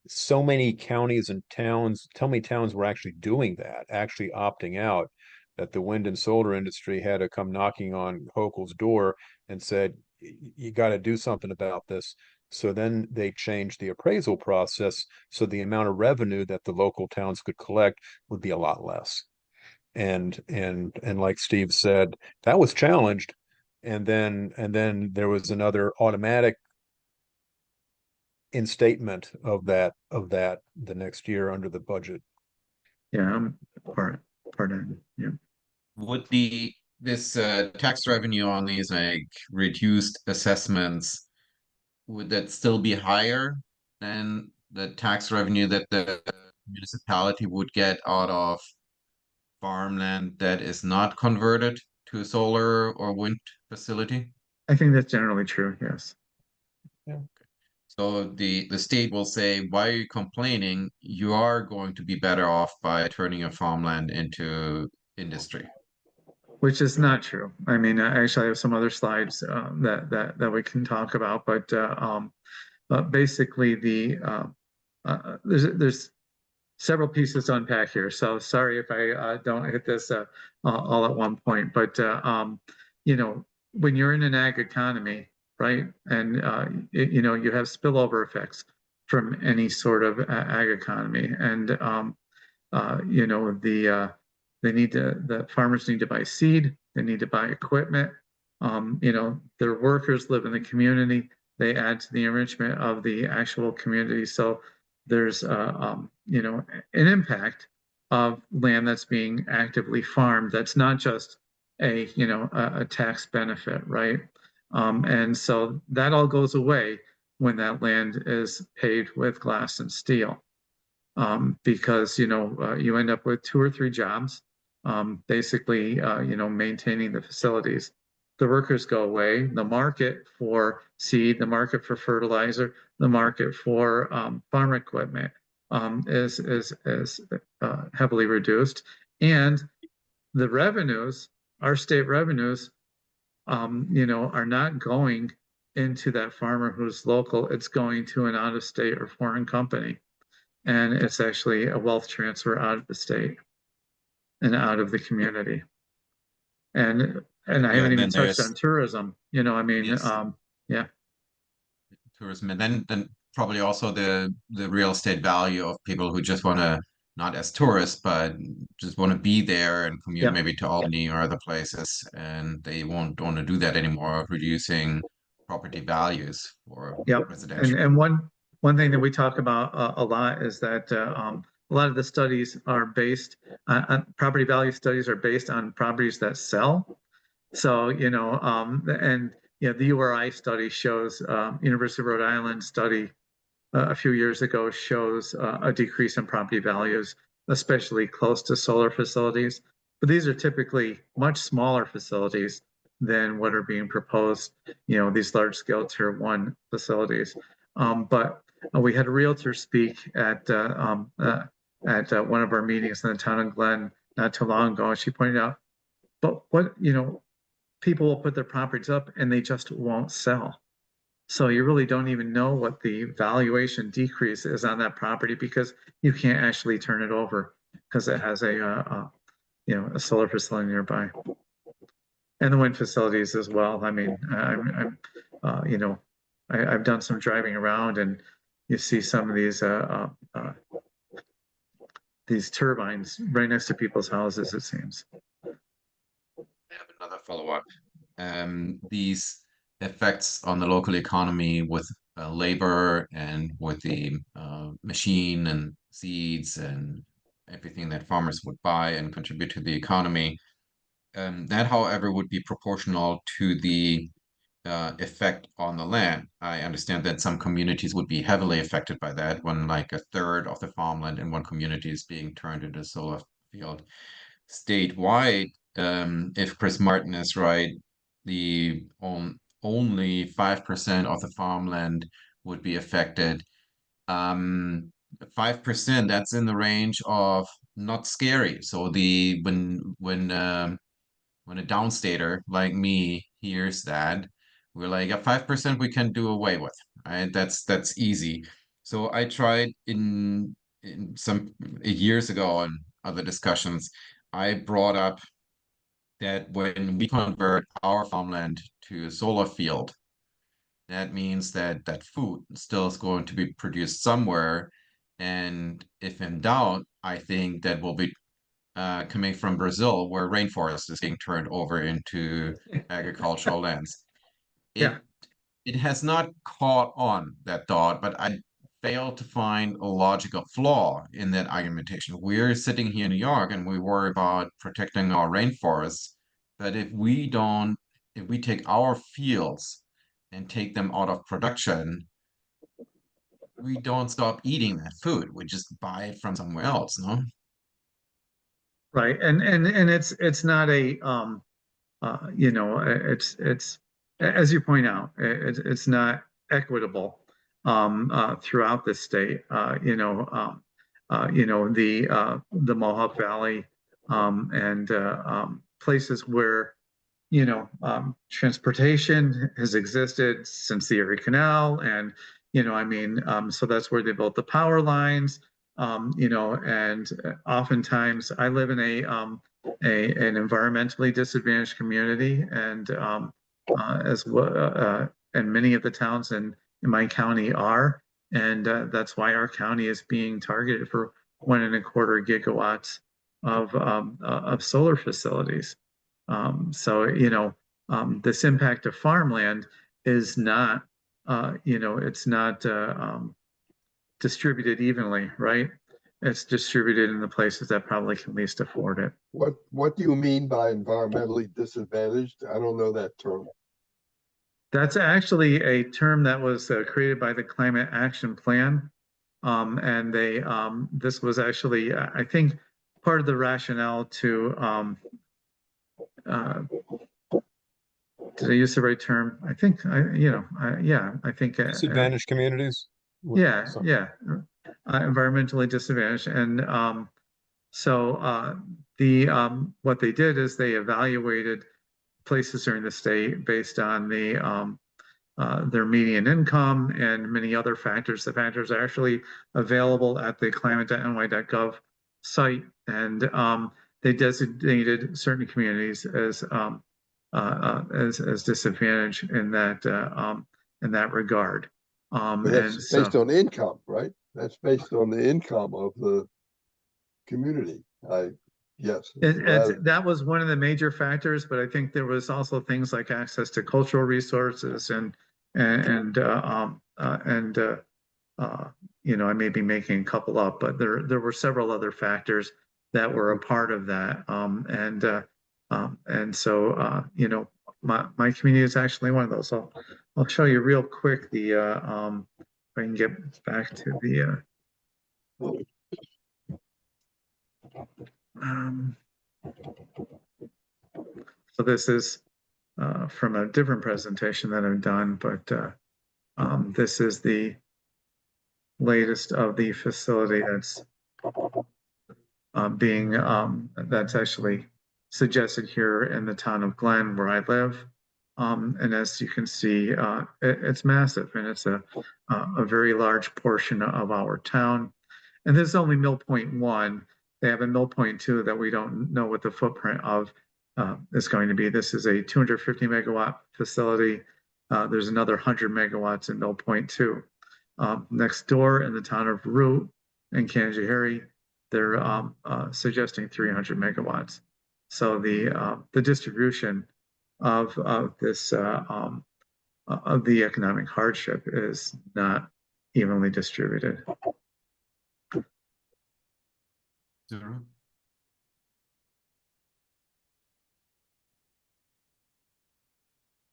So many counties and towns, tell me towns were actually doing that, actually opting out, that the wind and solar industry had to come knocking on Hochul's door and said, you got to do something about this. So then they changed the appraisal process. So the amount of revenue that the local towns could collect would be a lot less. And like Steve said, that was challenged. And then there was another automatic instatement of that the next year under the budget. Yeah, part in, yeah. Would this tax revenue on these like reduced assessments, would that still be higher than the tax revenue that the municipality would get out of farmland that is not converted to a solar or wind facility? I think that's generally true, yes. So the state will say, why are you complaining? You are going to be better off by turning your farmland into industry. Which is not true. I mean, actually, I have some other slides that we can talk about, but basically there's several pieces to unpack here. So sorry if I don't hit this all at one point, but you know, when you're in an ag economy, right, and you know, you have spillover effects from any sort of ag economy, and you know, the farmers need to buy seed, they need to buy equipment. You know, their workers live in the community, they add to the enrichment of the actual community. So there's you know, an impact of land that's being actively farmed that's not just a, you know, a tax benefit, right? And so that all goes away when that land is paved with glass and steel. Because you know, you end up with 2 or 3 jobs, basically you know, maintaining the facilities. The workers go away. The market for seed, the market for fertilizer, the market for farm equipment is heavily reduced, and the revenues, our state revenues, you know, are not going into that farmer who's local. It's going to an out-of-state or foreign company. And it's actually a wealth transfer out of the state and out of the community. And I haven't even touched on tourism, you know, I mean, yes, yeah. tourism, and then probably also the real estate value of people who just want to, not as tourists, but just want to be there and commute Yeah. maybe to Albany or other places, and they won't want to do that anymore, reducing property values for Yep. residential. And one thing that we talk about a lot is that a lot of the studies are based on property value studies are based on properties that sell. So, you know, and you know, the URI study shows, University of Rhode Island study a few years ago shows a decrease in property values, especially close to solar facilities. But these are typically much smaller facilities than what are being proposed, you know, these large scale tier 1 facilities. But we had a realtor speak at one of our meetings in the town of Glen not too long ago. And she pointed out, but what, you know, people will put their properties up and they just won't sell. So you really don't even know what the valuation decrease is on that property because you can't actually turn it over because it has a you know, a solar facility nearby, and the wind facilities as well. I mean, I'm you know, I've done some driving around, and you see some of these turbines right next to people's houses, it seems. I have another follow-up. These effects on the local economy with labor and with the machine and seeds and everything that farmers would buy and contribute to the economy. That, however, would be proportional to the effect on the land. I understand that some communities would be heavily affected by that when like a third of the farmland in one community is being turned into a solar field. Statewide, if Chris Martin is right, only 5% of the farmland would be affected. 5%, that's in the range of not scary. So when a downstater like me hears that, we're like, yeah, 5% we can do away with, right? That's easy. So I tried in some years ago in other discussions, I brought up that when we convert our farmland to a solar field, that means that that food still is going to be produced somewhere. And if in doubt, I think that will be coming from Brazil, where rainforest is being turned over into agricultural lands. Yeah. It has not caught on, that thought, but I failed to find a logical flaw in that argumentation. We're sitting here in New York and we worry about protecting our rainforests, but if we take our fields and take them out of production, we don't stop eating that food. We just buy it from somewhere else, no? Right. And it's not a, you know, it's, as you point out, it's not equitable, throughout the state. You know, the Mohawk Valley, and, places where, you know, transportation has existed since the Erie Canal, and, you know, I mean, so that's where they built the power lines, you know, and oftentimes I live in an environmentally disadvantaged community, and, as well, and many of the towns in my county are, and, that's why our county is being targeted for 1.25 gigawatts of solar facilities. So, you know, this impact of farmland is not, you know, it's not, distributed evenly, right? It's distributed in the places that probably can least afford it. What do you mean by environmentally disadvantaged? I don't know that term. That's actually a term that was created by the Climate Action Plan. And this was actually, I think, part of the rationale to, did I use the right term? I think, yeah, I think. Disadvantaged communities? Yeah, So- yeah, environmentally disadvantaged. And, so, what they did is they evaluated places during the state based on their median income and many other factors. The factors are actually available at the climate.ny.gov site, and, they designated certain communities as disadvantaged in that regard. But that's based on income, right? That's based on the income of the community. Yes. That was one of the major factors, but I think there was also things like access to cultural resources and you know, I may be making a couple up, but there were several other factors that were a part of that. And so, you know, my community is actually one of those. So I'll show you real quick the, if I can get back to the, so this is from a different presentation that I've done, but this is the latest of the facility that's that's actually suggested here in the town of Glen, where I live. And as you can see, it's massive, and it's a very large portion of our town. And this is only mill point 1. They have a mill point 2 that we don't know what the footprint of is going to be. This is a 250 megawatt facility. There's another 100 megawatts in mill point 2. Next door in the town of Root in Canajoharie, they're suggesting 300 megawatts. So the distribution of this of the economic hardship is not evenly distributed.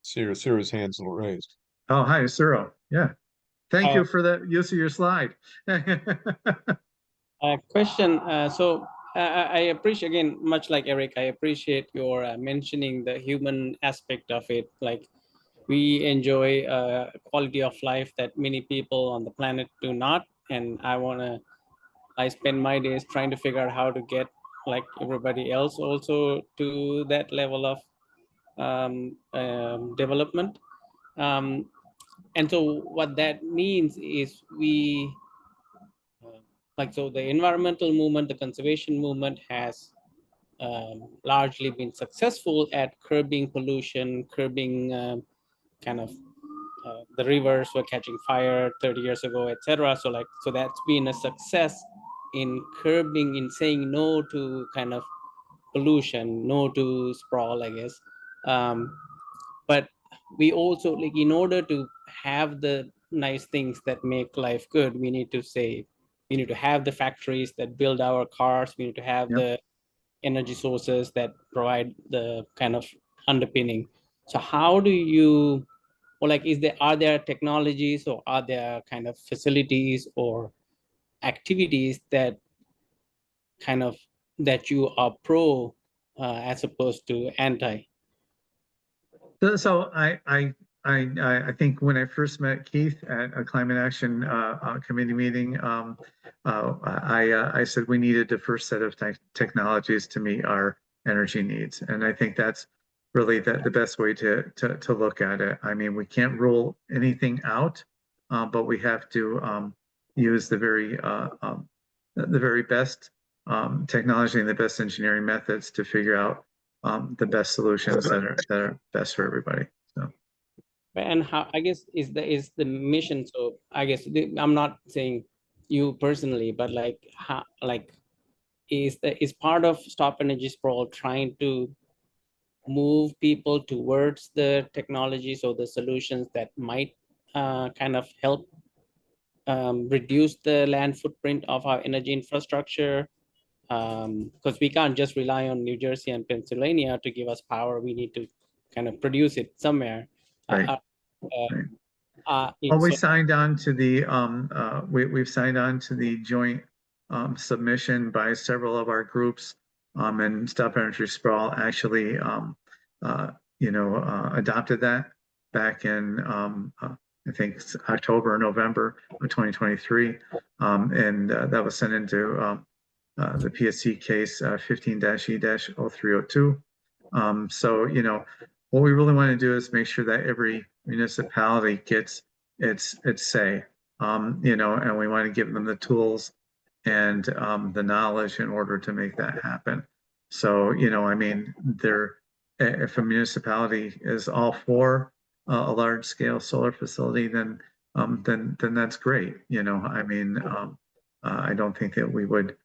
Sarah's hand's a little raised. Oh, hi, Cyril. Yeah. Thank you for the use of your slide. Question. So I appreciate, again, much like Eric, I appreciate your mentioning the human aspect of it. Like, we enjoy quality of life that many people on the planet do not. And I spend my days trying to figure out how to get like everybody else also to that level of development. And so what that means is so the environmental movement, the conservation movement has largely been successful at curbing pollution, curbing kind of the rivers were catching fire 30 years ago, etc. So that's been a success in curbing, in saying no to kind of pollution, no to sprawl, I guess. But we also, like, in order to have the nice things that make life good, we need to have the factories that build our cars. We need to have the energy sources that provide the kind of underpinning. So how do you, or like, are there technologies, or are there kind of facilities or activities that you are pro as opposed to anti? So I think when I first met Keith at a climate action committee meeting, I said we needed the first set of technologies to meet our energy needs, and I think that's really the best way to look at it. I mean, we can't rule anything out, but we have to use the very best technology and the best engineering methods to figure out the best solutions that are best for everybody. So, and how, I guess, is the mission? So I guess I'm not saying you personally, but like, how, like, is part of Stop Energy Sprawl trying to move people towards the technologies or the solutions that might kind of help reduce the land footprint of our energy infrastructure? Because we can't just rely on New Jersey and Pennsylvania to give us power. We need to kind of produce it somewhere. right. Well, we signed on to the we've signed on to the joint submission by several of our groups, and Stop Energy Sprawl actually adopted that back in I think it's October or November of 2023, and that was sent into the PSC case 15-E-0302. So, what we really want to do is make sure that every municipality gets its say, and we want to give them the tools and the knowledge in order to make that happen. So, I mean, if a municipality is all for a large scale solar facility, then that's great. I mean, I don't think that we would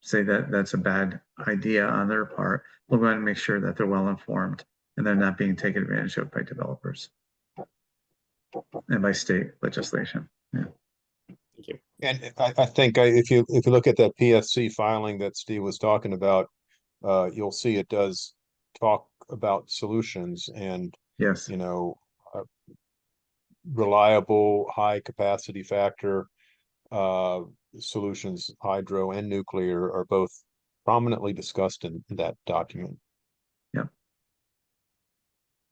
say that that's a bad idea on their part. We want to make sure that they're well informed and they're not being taken advantage of by developers and by state legislation. Yeah. Thank you. And I think if you look at that PSC filing that Steve was talking about, you'll see it does talk about solutions and, yes, reliable, high capacity factor solutions, hydro and nuclear, are both prominently discussed in that document. Yeah.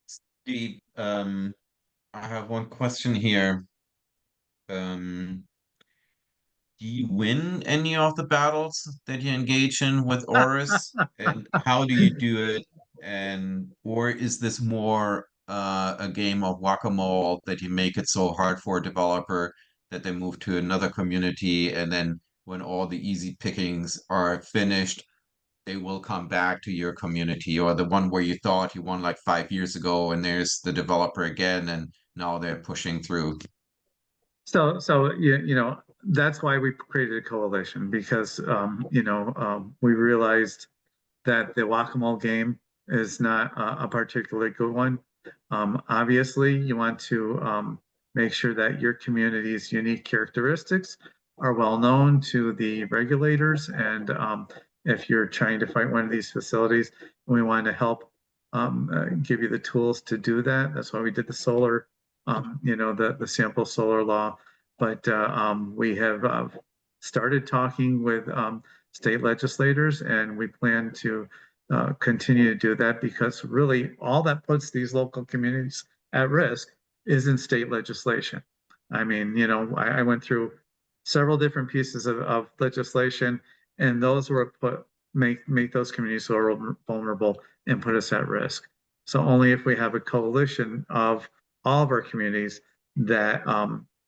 Steve, I have one question here. Do you win any of the battles that you engage in with Oris? And how do you do it? Or is this more a game of whack-a-mole that you make it so hard for a developer that they move to another community, and then when all the easy pickings are finished, they will come back to your community, or the one where you thought you won like 5 years ago, and there's the developer again, and now they're pushing through. So that's why we created a coalition, because we realized that the whack-a-mole game is not a particularly good one. Obviously, you want to make sure that your community's unique characteristics are well known to the regulators, and if you're trying to fight one of these facilities, we want to help give you the tools to do that. That's why we did the solar, the sample solar law. But we have started talking with state legislators, and we plan to continue to do that, because really all that puts these local communities at risk is in state legislation. I mean, you know, I went through several different pieces of legislation, and those were make those communities vulnerable and put us at risk. So only if we have a coalition of all of our communities that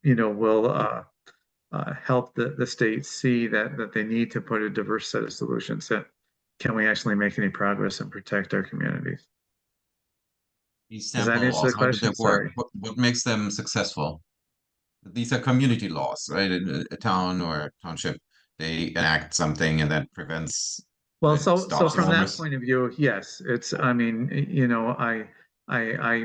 you know, will help the state see that they need to put a diverse set of solutions in, can we actually make any progress and protect our communities? These Does that sample answer the laws, how do they question? work? Sorry. What makes them successful? These are community laws, right? In a town or a township, they enact something and that prevents, Well, that so stops from that rumors. point of view, yes, it's, I mean, you know, I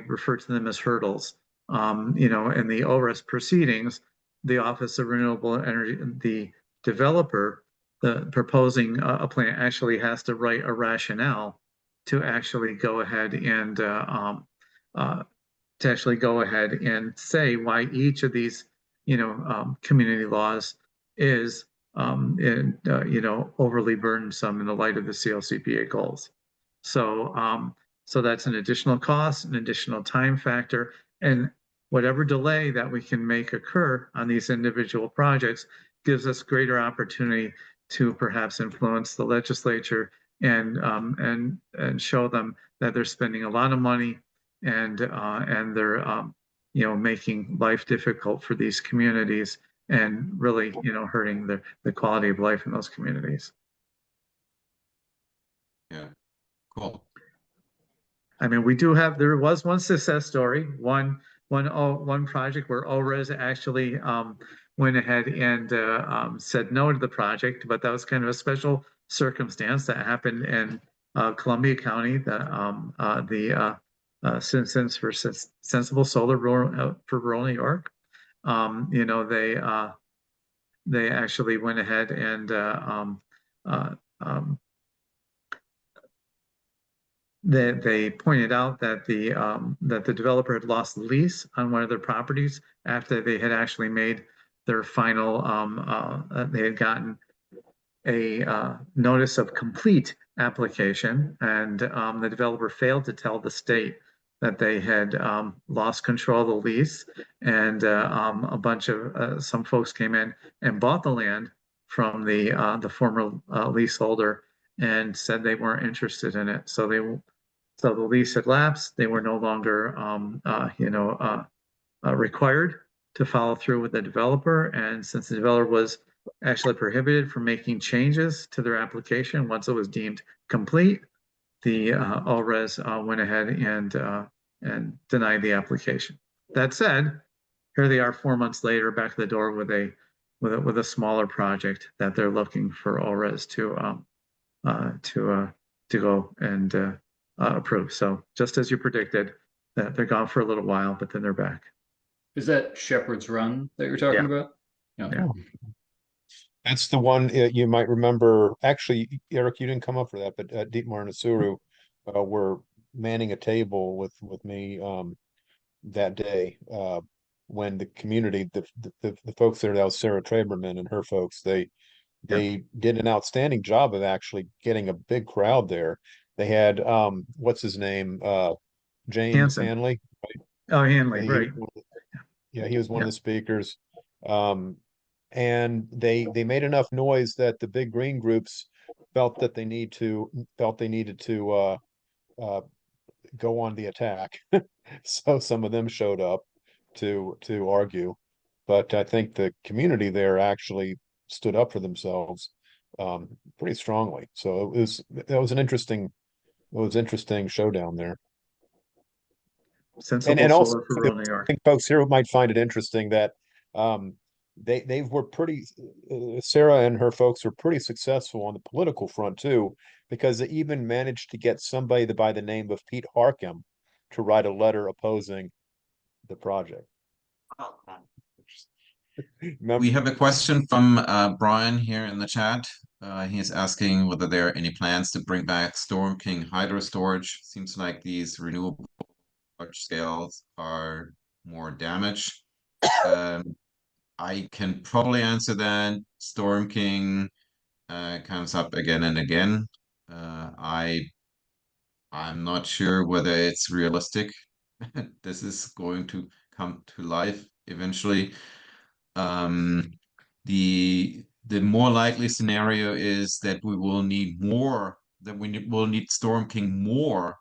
refer to them as hurdles. You know, in the ORES proceedings, the Office of Renewable Energy, the developer, the proposing a plant actually has to write a rationale to actually go ahead and say why each of these, you know, community laws is you know, overly burdensome in the light of the CLCPA goals. So, so that's an additional cost, an additional time factor, and whatever delay that we can make occur on these individual projects gives us greater opportunity to perhaps influence the legislature and show them that they're spending a lot of money and they're you know, making life difficult for these communities and really, you know, hurting the quality of life in those communities. Yeah, cool. I mean, there was one success story, one project where ORES actually went ahead and said no to the project, but that was kind of a special circumstance that happened in Columbia County, the Citizens for Sensible Solar for rural New York. You know, they actually went ahead and uh, um, they pointed out that the developer had lost the lease on one of their properties after they had actually made their final they had gotten a notice of complete application, and the developer failed to tell the state that they had lost control of the lease, and a bunch of some folks came in and bought the land from the former leaseholder and said they weren't interested in it. So the lease had lapsed. They were no longer you know, required to follow through with the developer, and since the developer was actually prohibited from making changes to their application once it was deemed complete, the ORES went ahead and denied the application. That said, here they are 4 months later, back at the door with a smaller project that they're looking for ORES to go and approve. So just as you predicted, that they're gone for a little while, but then they're back. Is that Shepherd's Run that you're talking about? Yeah. That's the one you might remember. Actually, Eric, you didn't come up for that, but Dietmar and Asuru were manning a table with me that day when the community, the folks there, that was Sarah Traberman and her folks, they did an outstanding job of actually getting a big crowd there. They had what's his name? James Hanson. Hanley. Oh, Hanley, right. Yeah, he was one of Yeah. the speakers. And they made enough noise that the big green groups felt they needed to go on the attack. So some of them showed up to argue, but I think the community there actually stood up for themselves pretty strongly. So that was an interesting showdown there. Sensible Also, solar for rural New York. I think folks here might find it interesting that they were pretty Sarah and her folks were pretty successful on the political front too, because they even managed to get somebody by the name of Pete Harkham to write a letter opposing the project. We have a question from Brian here in the chat. He is asking whether there are any plans to bring back Storm King hydro storage. Seems like these renewable large scales are more damage. I can probably answer that. Storm King comes up again and again. I'm not sure whether it's realistic. This is going to come to life eventually. The more likely scenario is that we will need more, that will need Storm King more,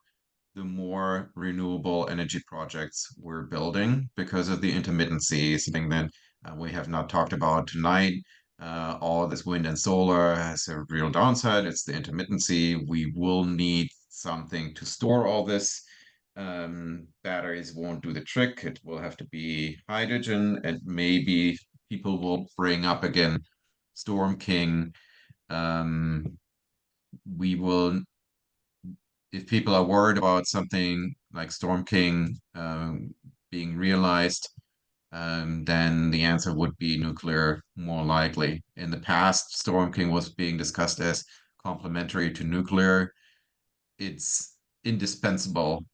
the more renewable energy projects we're building because of the intermittency, something that we have not talked about tonight. All this wind and solar has a real downside. It's the intermittency. We will need something to store all this. Batteries won't do the trick. It will have to be hydrogen, and maybe people will bring up again Storm King. We will, if people are worried about something like Storm King being realized, then the answer would be nuclear more likely. In the past, Storm King was being discussed as complementary to nuclear. It's indispensable,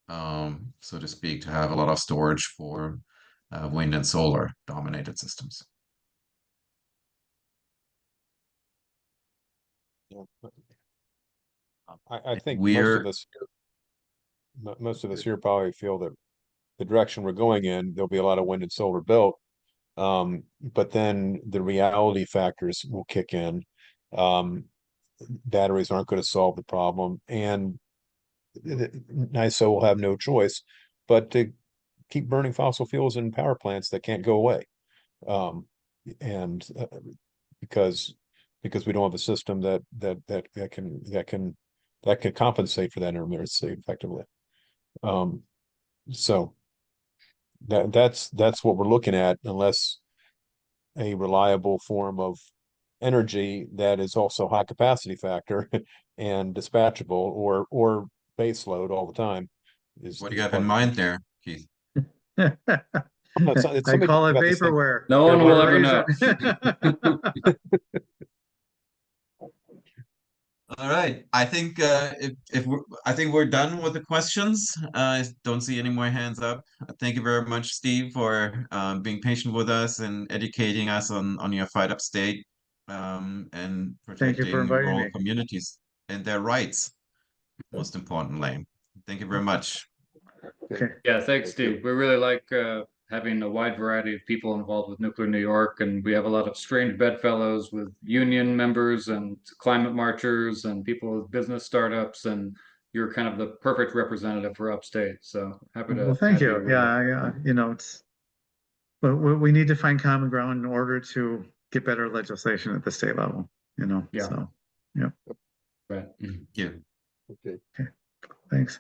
so to speak, to have a lot of storage for wind and solar dominated systems. I think We're most of us here probably feel that the direction we're going in, there'll be a lot of wind and solar built. But then the reality factors will kick in. Batteries aren't going to solve the problem, and NISO will have no choice but to keep burning fossil fuels in power plants that can't go away. And because we don't have a system that can compensate for that intermittency effectively. So that's what we're looking at, unless a reliable form of energy that is also high capacity factor and dispatchable or base load all the time. What do you have in mind there, Keith? It's I somebody call it about the same- vaporware. No one will ever Vaporization. All right. I think I think we're done with the questions. I don't see any more hands up. Thank you very much, Steve, for being patient with us and educating us on your fight upstate and Thank you for protecting inviting rural me. communities and their rights, most importantly. Thank you very much. Okay. Yeah, thanks, Steve. We really like having a wide variety of people involved with Nuclear New York, and we have a lot of strange bedfellows with union members and climate marchers and people with business startups, and you're kind of the perfect representative for upstate. So happy to Well, thank have you. Yeah, you know, but we need to find common ground in order to get better legislation at the state level, you know, Yeah. so, yeah, Right. Thank you. Okay. thanks.